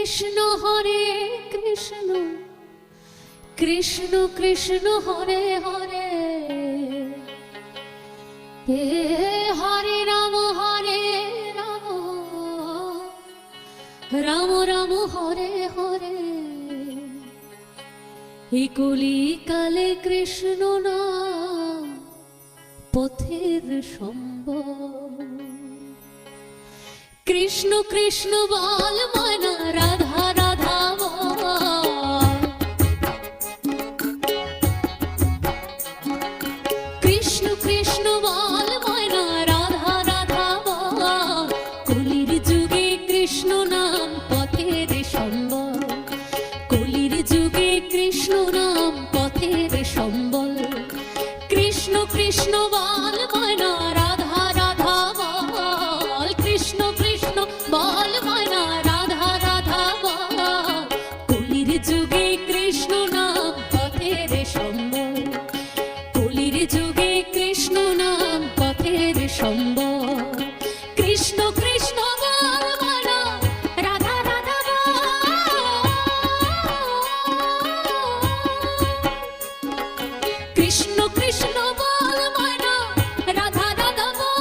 কৃষ্ণ হরে কৃষ্ণ কৃষ্ণ কৃষ্ণ হরে হরে হরে রাম রাম রাম হরে হরে এই কলিকালে কৃষ্ণ নাম পথের সম্বল। কৃষ্ণ কৃষ্ণ বল ময়না রাধা রাধা বল, কৃষ্ণ কৃষ্ণ বল ময়না রাধা রাধা বল। কলির যুগে কৃষ্ণ নাম পথের সম্বল, কলির যুগে কৃষ্ণ নাম পথের সম্বল। কৃষ্ণ কৃষ্ণ বল ময়না রাধা রাধা বল, কৃষ্ণ কৃষ্ণ বল ময়না রাধা রাধা বল। কলির যুগে কৃষ্ণ নাম পথের সম্বল, কলির যুগে কৃষ্ণ নাম পথের সম্বল। কৃষ্ণ কৃষ্ণ বল ময়না রাধা রাধা বল, কৃষ্ণ কৃষ্ণ বল ময়না রাধা রাধা বল।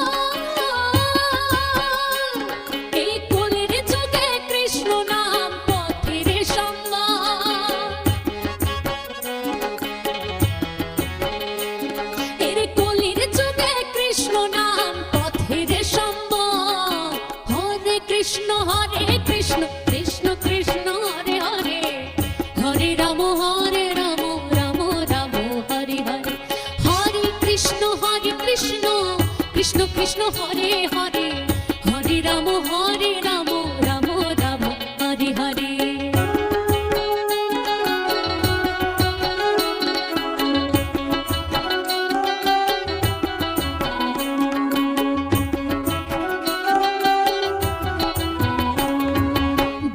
এই কলির যুগে কৃষ্ণ নাম পথের সম্বল, এর কলির যুগে কৃষ্ণ নাম পথের সম্বল। হরে কৃষ্ণ কৃষ্ণ কৃষ্ণ হরে হরে, হরে রাম রাম রাম হরে হরে। হরে কৃষ্ণ কৃষ্ণ কৃষ্ণ হরে হরে, হরে রাম রাম রাম হরে হরে।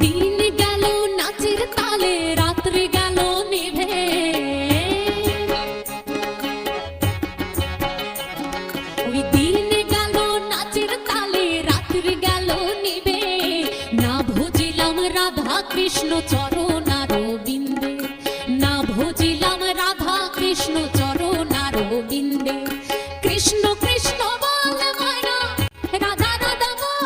দিন গেল নাচের তালে, রাত্রে গেল নিভে, ওই দিন গেল নাচের তালে, রাত্রে গেল নিভে। না ভজিলাম রাধা কৃষ্ণ চরণ আরবিন্দে, না ভজিলাম রাধা কৃষ্ণ চরণ আরবিন্দে। কৃষ্ণ কৃষ্ণ বল ময়না রাধা রাধা বল,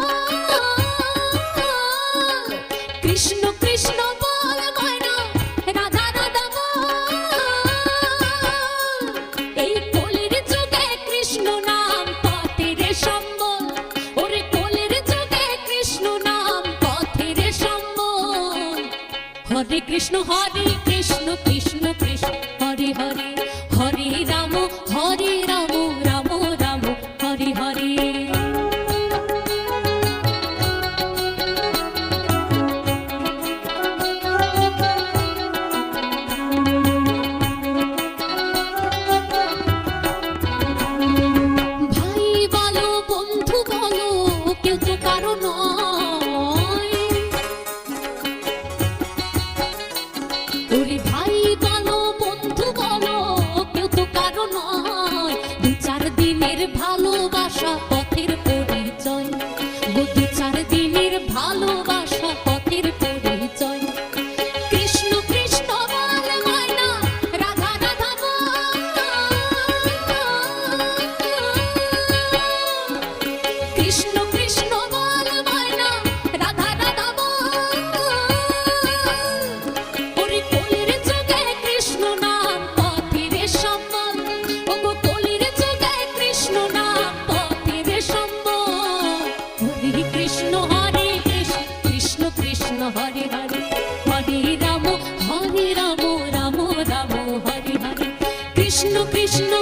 কৃষ্ণ কৃষ্ণ বল ময়না রাধা রাধা বল। এই কলির যুগে কৃষ্ণ নাম পথের সম্বল, ওরে কলির যুগে কৃষ্ণ নাম পথের সম্বল। হরে কৃষ্ণ কৃষ্ণ কৃষ্ণ হরে হরে, হরে রাম রাম রাম হরে হরে। ভাই বলো বন্ধু বলো কেউ তো কারো নয়, ওরে ভাই বলো বন্ধু বলো কেউ তো কারো নয়। দু চার দিনের ভালোবাসা পথের পরিচয়, দু চার দিনের ভালোবাসা পথের পরিচয়। কৃষ্ণ কৃষ্ণ বল ময়না রাধা রাধা বল, কৃষ্ণ কৃষ্ণ বল ময়না রাধা রাধা বল। ওরে কলির যুগে কৃষ্ণ নাম পথের সম্বল, ওগো কলির যুগে কৃষ্ণ নাম পথের সম্বল। হরে কৃষ্ণ কৃষ্ণ কৃষ্ণ হরে হরে, হরে রাম রাম রাম হরে হরে। কৃষ্ণ কৃষ্ণ